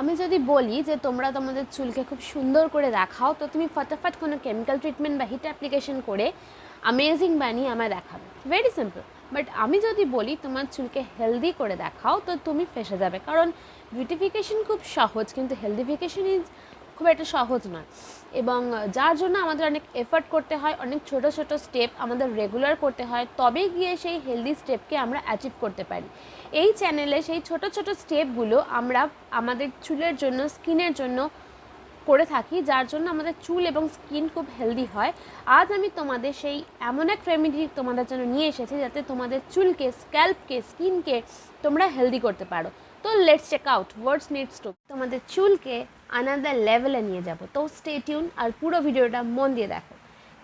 আমি যদি বলি যে তোমরা তোমাদের চুলকে খুব সুন্দর করে রাখাও, তো তুমি ফটাফট কোনো কেমিক্যাল ট্রিটমেন্ট বা হিট অ্যাপ্লিকেশন করে অ্যামেজিং বানিয়ে আমায় দেখাবে, ভেরি সিম্পল। বাট আমি যদি বলি তোমার চুলকে হেলদি করে দেখাও, তো তুমি ফেসে যাবে। কারণ বিউটিফিকেশন খুব সহজ, কিন্তু হেলদিফিকেশন ইজ খুব একটা সহজ নয়, এবং যার জন্য আমাদের অনেক এফর্ট করতে হয়, অনেক ছোট ছোট স্টেপ আমাদের রেগুলার করতে হয়, তবে গিয়ে সেই হেলদি স্টেপকে আমরা অ্যাচিভ করতে পারি। এই চ্যানেলে সেই ছোট ছোট স্টেপগুলো আমরা আমাদের চুলের জন্য, স্কিনের জন্য করে থাকি, যার জন্য আমাদের চুল এবং স্কিন খুব হেলদি হয়। আজ আমি তোমাদের সেই এমন এক রেমেডি তোমাদের জন্য নিয়ে এসেছি, যাতে তোমাদের চুলকে, স্ক্যাল্পকে, স্কিনকে তোমরা হেলদি করতে পারো। তো let's check out what's needs to. তোমাদের চুলকে আনাদার লেভেলে নিয়ে যাব, তো স্টে টিউন আর পুরো ভিডিওটা মন দিয়ে দেখো।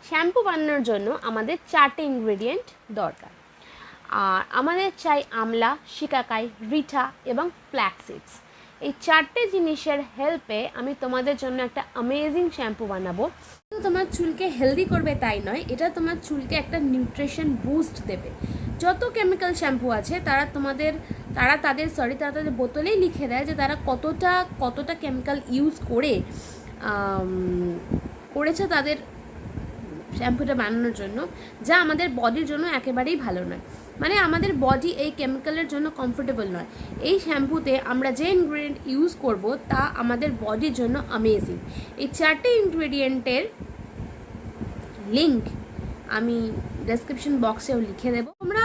শ্যাম্পু বানানোর জন্য আমাদের 4টে ইনগ্রেডিয়েন্ট দরকার, আর আমাদের চাই আমলা, শিকাকাই, রিঠা এবং ফ্ল্যাক্সিডস। এই 4টে জিনিসের হেল্পে আমি তোমাদের জন্য একটা অ্যামেজিং শ্যাম্পু বানাবো। তোমার চুলকে হেলদি করবে তাই নয়, এটা তোমার চুলকে একটা নিউট্রিশন বুস্ট দেবে। যত কেমিক্যাল শ্যাম্পু আছে তারা তাদের বোতলেই লিখে দেয় যে তারা কতটা কেমিক্যাল ইউজ করেছে তাদের শ্যাম্পুটা বানানোর জন্য, যা আমাদের বডির জন্য একেবারেই ভালো নয়। মানে আমাদের বডি এই কেমিক্যালের জন্য কমফোর্টেবল নয়। এই শ্যাম্পুতে আমরা যে ইনগ্রেডিয়েন্ট ইউজ করব তা আমাদের বডির জন্য অ্যামেজিং। এই 4টে ইনগ্রেডিয়েন্টের লিঙ্ক আমি ডেসক্রিপশন বক্সেও লিখে দেবো। তোমরা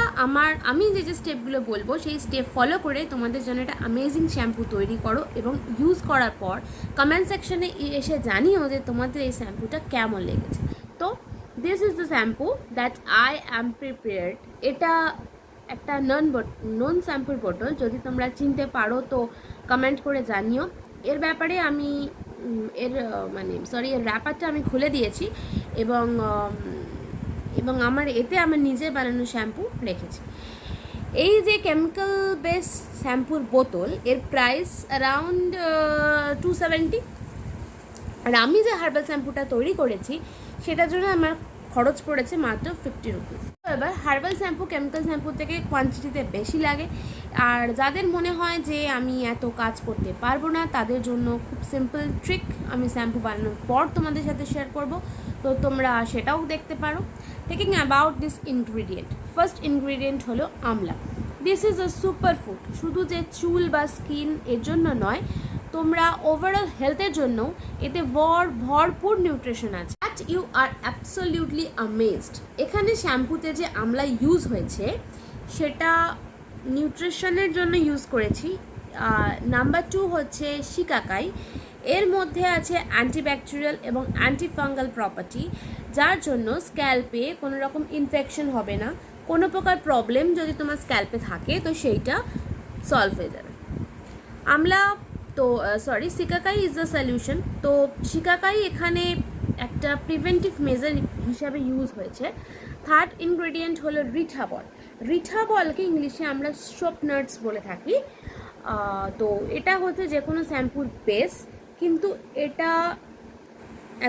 আমি যে স্টেপগুলো বলবো সেই স্টেপ ফলো করে তোমাদের জন্য একটা অ্যামেজিং শ্যাম্পু তৈরি করো, এবং ইউজ করার পর কমেন্ট সেকশনে এসে জানিও যে তোমাদের এই শ্যাম্পুটা কেমন লেগেছে। তো this is the shampoo that I am prepared. এটা একটা নন শ্যাম্পুর বোতল, যদি তোমরা চিনতে পারো তো কমেন্ট করে জানিও। এর ব্যাপারে আমি এর র্যাপারটা আমি খুলে দিয়েছি, এবং আমার নিজের বানানো শ্যাম্পু রেখেছি। এই যে কেমিক্যাল বেস শ্যাম্পুর বোতল, এর প্রাইস অ্যারাউন্ড 270, আর আমি যে হার্বাল শ্যাম্পুটা তৈরি করেছি সেটার জন্য আমার খরচ পড়েছে মাত্র 50 রুপিস। এবার হার্বাল শ্যাম্পু কেমিক্যাল শ্যাম্পু থেকে কোয়ান্টিটিতে বেশি লাগে, আর যাদের মনে হয় যে আমি এত কাজ করতে পারবো না, তাদের জন্য খুব সিম্পল ট্রিক আমি শ্যাম্পু বানানোর পর তোমাদের সাথে শেয়ার করব, তো তোমরা সেটাও দেখতে পারো। Taking about this ingredient, first ingredient হলো আমলা। This is a super food. শুধু যে চুল বা স্কিন এর জন্য নয়, তোমরা ওভারঅল হেলথের জন্য এতে ভরপুর নিউট্রিশন আছে। That you are absolutely amazed. এখানে শ্যাম্পুতে যে আমলা ইউজ হয়েছে সেটা নিউট্রিশনের জন্য ইউজ করেছি। নাম্বার 2 হচ্ছে শিকাকাই। এর মধ্যে আছে অ্যান্টিব্যাকটেরিয়াল এবং অ্যান্টিফাঙ্গাল প্রপার্টি, যার জন্য স্ক্যাল্পে কোনো রকম ইনফেকশন হবে না। কোনো প্রকার প্রবলেম যদি তোমার স্ক্যাল্পে থাকে তো সেইটা সলভ হয়ে যাবে। Shikakai is the solution. তো শিকাকাই এখানে একটা প্রিভেন্টিভ মেজার হিসাবে ইউজ হয়েছে। থার্ড ইনগ্রেডিয়েন্ট হলো রিঠা বল। রিঠা বলকে ইংলিশে আমরা সোপ নাটস বলে থাকি। তো এটা হচ্ছে যে কোনো শ্যাম্পুর বেস, কিন্তু এটা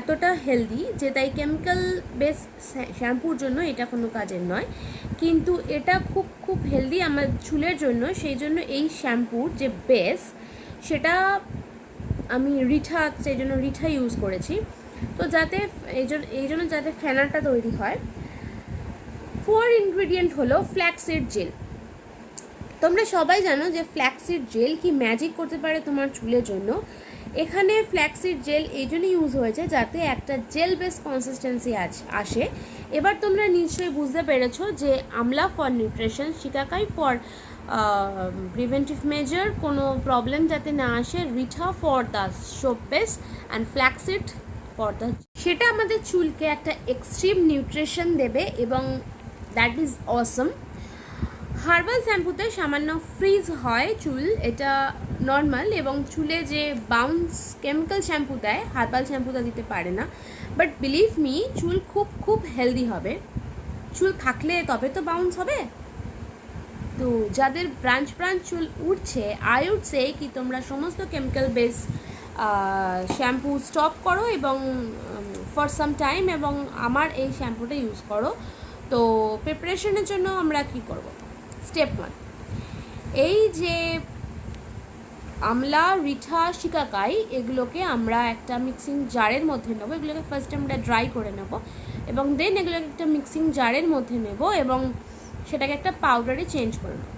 এতটা হেলদি যে তাই কেমিক্যাল বেস শ্যাম্পুর জন্য এটা কোনো কাজের নয়, কিন্তু এটা খুব হেলদি আমার চুলের জন্য। সেই জন্য এই শ্যাম্পুর যে বেস সেটা আমি সেই জন্য রিঠা ইউজ করেছি। তো যাতে এই জন্য যাতে ফেনাটা তৈরি হয়। 4 ইনগ্রিডিয়েন্ট হলো ফ্ল্যাক্সিড জেল। তোমরা সবাই জানো যে ফ্ল্যাক্সিড জেল কি ম্যাজিক করতে পারে তোমার চুলের জন্য। এখানে ফ্ল্যাক্সিড জেল এই জন্য ইউজ হয়েছে যাতে একটা জেল বেস কনসিস্টেন্সি আসে। এবার তোমরা নিশ্চয়ই বুঝতে পেরেছো যে amla for nutrition, shikakai for preventive measure, কোনো প্রবলেম যাতে না আসে, reetha for the soap base, and flaxseed for the, সেটা আমাদের চুলকে একটা এক্সট্রিম নিউট্রিশন দেবে, এবং দ্যাট ইজ অসম। হার্বাল শ্যাম্পুতে সামান্য ফ্রিজ হয় চুল, এটা নর্মাল, এবং চুলে যে বাউন্স কেমিক্যাল শ্যাম্পু দেয় হার্বাল শ্যাম্পুটা দিতে পারে না। বাট বিলিভ মি, চুল খুব হেলদি হবে। চুল থাকলে তবে তো বাউন্স হবে। তো যাদের ব্রাঞ্চ চুল উঠছে, আই উড সে কি তোমরা সমস্ত কেমিক্যাল বেস শ্যাম্পু স্টপ করো এবং ফর সাম টাইম, এবং আমার এই শ্যাম্পুটা ইউজ করো। তো প্রিপারেশনের জন্য আমরা কি করব? স্টেপ 1, এই যে আমলা, রিঠা, শিকাকাই এগুলোকে আমরা একটা মিক্সিং জারের মধ্যে নেবো। এগুলোকে ফার্স্ট আমরা ড্রাই করে নেব এবং দেন এগুলোকে একটা মিক্সিং জারের মধ্যে নেব এবং সেটাকে একটা পাউডারে চেঞ্জ করে নেব।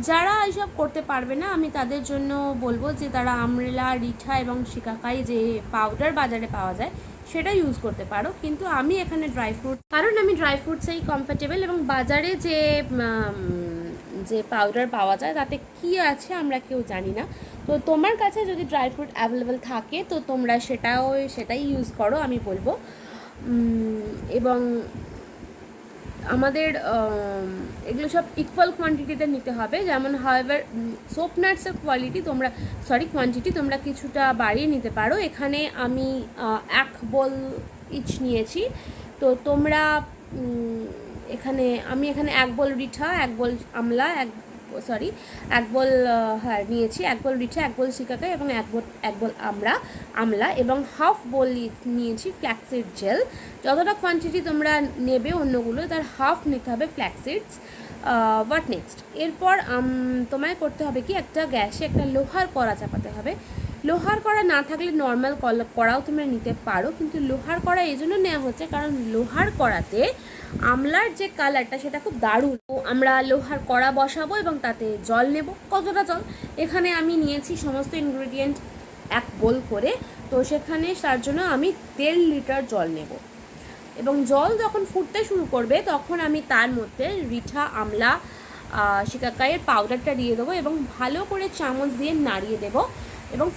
যারা এইসব করতে পারবে না আমি তাদের জন্য বলবো যে তারা আমলা, রিঠা এবং শিকাকাই যে পাউডার বাজারে পাওয়া যায় সেটা ইউজ করতে পারো, কিন্তু আমি এখানে ড্রাই ফ্রুট, কারণ আমি ড্রাই ফ্রুটসেই কমফর্টেবল এবং বাজারে যে পাউডার পাওয়া যায় তাতে কি আছে আমরা কেউ জানি না। তো তোমার কাছে যদি ড্রাই ফ্রুট অ্যাভেলেবেল থাকে তো তোমরা সেটাই ইউজ করো আমি বলবো। এবং আমাদের এগুলো সব ইকুয়াল কোয়ান্টিটিতে নিতে হবে। যেমন হাওয়েভার সোপ নাটসের কোয়ান্টিটি তোমরা কিছুটা বাড়িয়ে নিতে পারো। এখানে আমি 1 বোল ইচ নিয়েছি। তো তোমরা আমি এখানে 1 বোল রিঠা, 1 বোল আমলা, 1 বোল নিয়েছি, 1 বোল রিঠা, 1 বোল শিকাকাই এবং 1 বোল আমলা এবং হাফ বোল নিয়েছি ফ্ল্যাক্সিড জেল। যতটা কোয়ান্টিটি তোমরা নেবে অন্যগুলো তার হাফ নিতে হবে ফ্ল্যাক্সিডস। হোয়াট নেক্সট, এরপর তোমায় করতে হবে কি, একটা গ্যাসে একটা লোহার কড়া চাপাতে হবে। লোহার কড়া না থাকলে নর্মাল কড়াও তোমরা নিতে পারো, কিন্তু লোহার কড়া এই জন্য নেওয়া হচ্ছে কারণ লোহার কড়াতে আমলার যে কালারটা সেটা খুব দারুণ। আমরা লোহার কড়া বসাবো এবং তাতে জল নেব। কতটা জল, এখানে আমি নিয়েছি সমস্ত ইনগ্রেডিয়েন্ট 1 বোল করে, তো সেখানে তার জন্য আমি 1.5 লিটার জল নেব এবং জল যখন ফুটতে শুরু করবে তখন আমি তার মধ্যে রিঠা, আমলা, শিকাকাইয়ের পাউডারটা দিয়ে দেবো এবং ভালো করে চামচ দিয়ে নাড়িয়ে দেবো এবং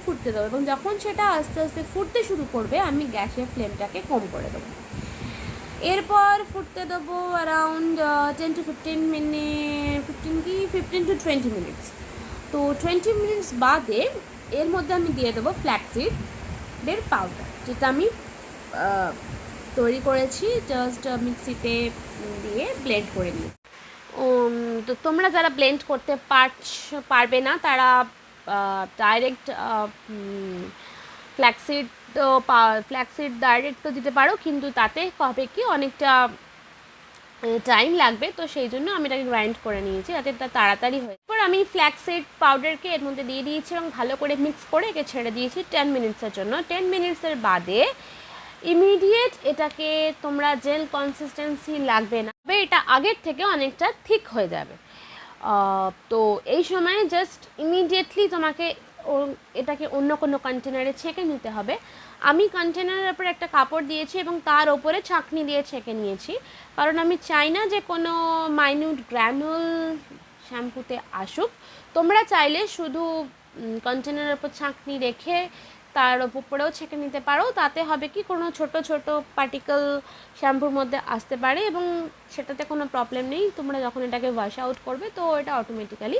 ফুটতে দেবো। এবং যখন সেটা আস্তে আস্তে ফুটতে শুরু করবে আমি গ্যাসের ফ্লেমটাকে কম করে দেবো। এরপর ফুটতে দেবো around 10 to 15 minute, 15 to 20 minutes. তো 20 মিনিটস বাদে এর মধ্যে আমি দিয়ে দেবো ফ্ল্যাক্সিডের পাউডার, যেটা আমি তৈরি করেছি জাস্ট মিক্সিতে দিয়ে ব্লেন্ড করে নিই। তো তোমরা যারা ব্লেন্ড করতে পারবে না তারা ডাইরেক্ট ফ্ল্যাক্সিড ডাইরেক্ট তো দিতে পারো, কিন্তু তাতে হবে কি অনেকটা টাইম লাগবে, তো সেই জন্য আমি এটাকে গ্রাইন্ড করে নিয়েছি যাতে এটা তাড়াতাড়ি হয়। এরপর আমি ফ্ল্যাক্সিড পাউডারকে এর মধ্যে দিয়ে দিয়েছি এবং ভালো করে মিক্স করে একে ছেড়ে দিয়েছি 10 মিনিটসের জন্য। 10 মিনিটসের বাদে ইমিডিয়েট এটাকে তোমরা জেল কনসিস্টেন্সি লাগবে না, তবে এটা আগের থেকে অনেকটা থিক হয়ে যাবে। তো এই সময় জাস্ট ইমিডিয়েটলি তোমাকে এটাকে অন্য কোনো কন্টেনারে ছেঁকে নিতে হবে। আমি কন্টেনারের ওপর একটা কাপড় দিয়েছি এবং তার ওপরে ছাঁকনি দিয়ে ছেঁকে নিয়েছি, কারণ আমি চাই না যে কোনো মাইনিউট গ্র্যানুল শ্যাম্পুতে আসুক। তোমরা চাইলে শুধু কন্টেনারের ওপর ছাঁকনি রেখে তার উপরেও ছেঁকে নিতে পারো, তাতে হবে কি কোনো ছোট ছোট পার্টিকেল শ্যাম্পুর মধ্যে আসতে পারে এবং সেটাতে কোনো প্রবলেম নেই। তোমরা যখন এটাকে ওয়াশ আউট করবে তো এটা অটোমেটিক্যালি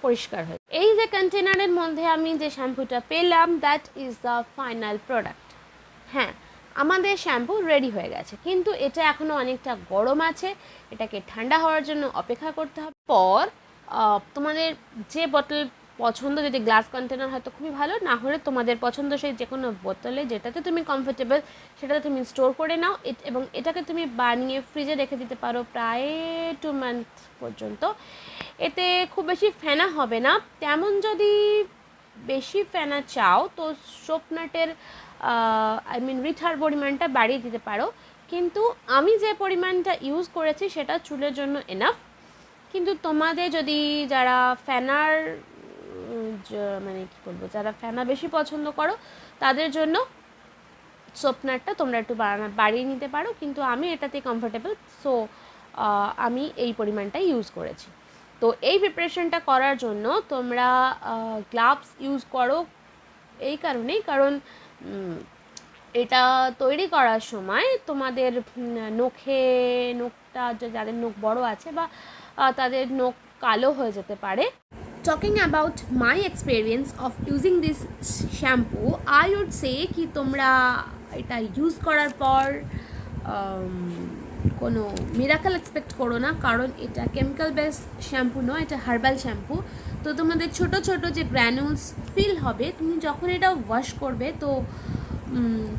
পরিষ্কার হয়। এই যে কন্টেনারের মধ্যে আমি যে শ্যাম্পুটা পেলাম that is the final product. হ্যাঁ, আমাদের শ্যাম্পু রেডি হয়ে গেছে, কিন্তু এটা এখনও অনেকটা গরম আছে, এটাকে ঠান্ডা হওয়ার জন্য অপেক্ষা করতে হবে। পর তোমাদের যে বোতল পছন্দ, যদি গ্লাস কন্টেনার হয় তো খুবই ভালো, না হলে তোমাদের পছন্দ সেই যে কোনো বোতলে যেটাতে তুমি কমফোর্টেবল সেটাতে তুমি স্টোর করে নাও এবং এটাকে তুমি বানিয়ে ফ্রিজে রেখে দিতে পারো প্রায় 2 মান্থ পর্যন্ত। এতে খুব বেশি ফেনা হবে না, তেমন যদি বেশি ফেনা চাও তো সোপনাটের রিঠার পরিমাণটা বাড়িয়ে দিতে পারো, কিন্তু আমি যে পরিমাণটা ইউজ করেছি সেটা চুলের জন্য এনাফ। কিন্তু তোমাদের যদি যারা ফেনার যারা ফেনা বেশি পছন্দ করো তাদের জন্য সোপনারটা তোমরা একটু বাড়িয়ে নিতে পারো, কিন্তু আমি এটাতে কমফোর্টেবল, সো আমি এই পরিমাণটাই ইউজ করেছি। তো এই প্রিপারেশনটা করার জন্য তোমরা গ্লাভস ইউজ করো এই কারণেই, কারণ এটা তৈরি করার সময় তোমাদের নখটা যাদের নখ বড় আছে বা তাদের নখ কালো হয়ে যেতে পারে। Talking about my experience of using this shampoo, I would say कि তোমরা এটা ইউজ করার পর কোনো মিরাকেল এক্সপেক্ট করো না, কারণ এটা কেমিক্যাল বেস শ্যাম্পু নয়, এটা হার্বাল শ্যাম্পু। তো তোমাদের ছোট ছোট যে গ্র্যানুলস ফিল হবে তুমি যখন এটা ওয়াশ করবে, তো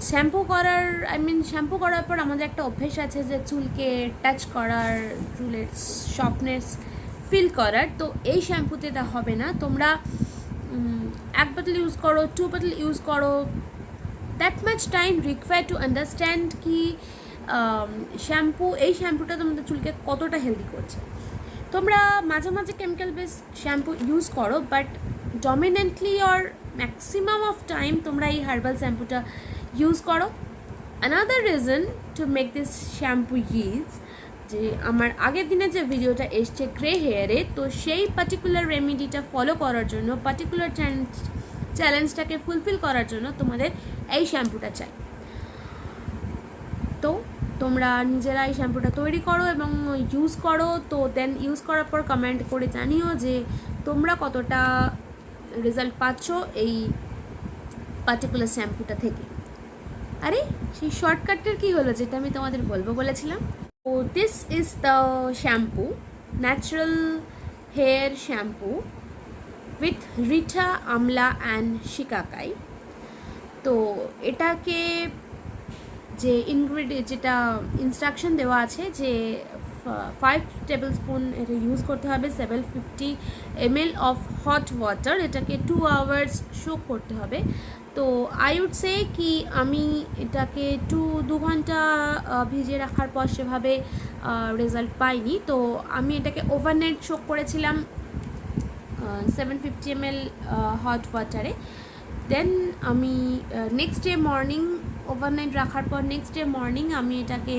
শ্যাম্পু করার পর আমাদের একটা অভ্যেস আছে যে চুলকে টাচ করার, চুলের সফটনেস ফিল করার, তো এই শ্যাম্পুতে এটা হবে না। তোমরা এক বোতল ইউজ করো, 2 বোতল ইউজ করো, that much time required to understand কি শ্যাম্পু, এই শ্যাম্পুটা তোমাদের চুলকে কতটা হেলদি করছে। তোমরা মাঝে মাঝে কেমিক্যাল বেস শ্যাম্পু ইউজ করো, but dominantly or maximum of time তোমরা এই হার্বাল শ্যাম্পুটা ইউজ করো। Another reason to make this shampoo is যে আমার আগের দিনে যে ভিডিওটা এসছে গ্রে হেয়ারে, তো সেই পার্টিকুলার রেমেডিটা ফলো করার জন্য, পার্টিকুলার চ্যালেঞ্জটাকে ফুলফিল করার জন্য তোমাদের এই শ্যাম্পুটা চাই। তো তোমরা নিজেরা এই শ্যাম্পুটা তৈরি করো এবং ইউজ করো। তো দেন ইউজ করার পর কমেন্ট করে জানিও যে তোমরা কতটা রেজাল্ট পাচ্ছ এই পার্টিকুলার শ্যাম্পুটা থেকে। আরে সেই শর্টকাটটার কী হলো যেটা আমি তোমাদের বলবো বলেছিলাম? তো this is the shampoo, natural hair shampoo with reetha, amla and shikakai. তো এটাকে যে যেটা ইনস্ট্রাকশন দেওয়া আছে যে 5 টেবিল স্পুন এটা ইউজ করতে হবে, 750 ml অফ হট ওয়াটার, এটাকে 2 আওয়ার্স সোক করতে হবে। তো আই উড সে কি আমি এটাকে 2 ঘন্টা ভিজিয়ে রাখার পর সেভাবে রেজাল্ট পাইনি। তো আমি এটাকে ওভারনাইট সোক করেছিলাম 750 ml হট ওয়াটারে। দেন আমি নেক্সট ডে মর্নিং, ওভারনাইট রাখার পর নেক্সট ডে মর্নিং আমি এটাকে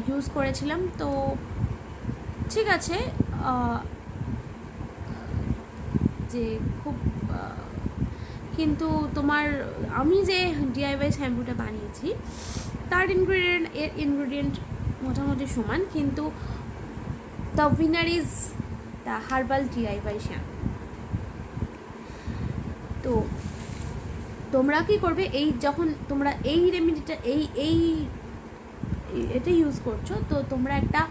ইউজ করেছিলাম। তো ঠিক আছে, যে খুব কিন্তু তোমার আমি যে ডিআইওয়াই শ্যাম্পুটা বানিয়েছি তার ইনগ্রেডিয়েন্ট মোটামুটি সমান, কিন্তু the winner is the herbal DIY shampoo. তো তোমরা কী করবে, এই যখন তোমরা এই রেমেডিটা এটা ইউজ করছো, তো তোমরা একটা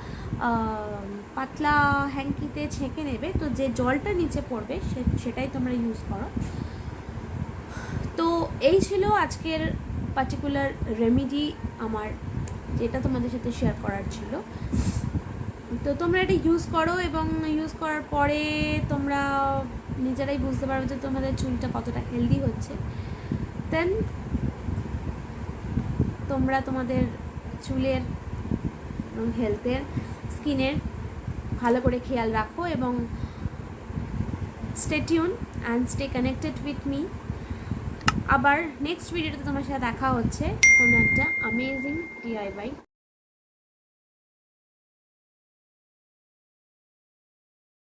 পাতলা হ্যাঙ্কিতে ছেঁকে নেবে। তো যে জলটা নিচে পড়বে সেটাই তোমরা ইউজ করো। তো এই ছিল আজকের পার্টিকুলার রেমেডি আমার, যেটা তোমাদের সাথে শেয়ার করার ছিল। তো তোমরা এটা ইউজ করো এবং ইউজ করার পরে তোমরা নিজেরাই বুঝতে পারবে যে তোমাদের চুলটা কতটা হেলদি হচ্ছে। দেন তোমরা তোমাদের চুলের এবং হেলথের, স্কিনের ভালো করে খেয়াল রাখো এবং stay tune and stay connected with me. আবার নেক্সট ভিডিওতে তোমার সাথে দেখা হচ্ছে কোনো একটা অ্যামেজিং ডিআইওয়াই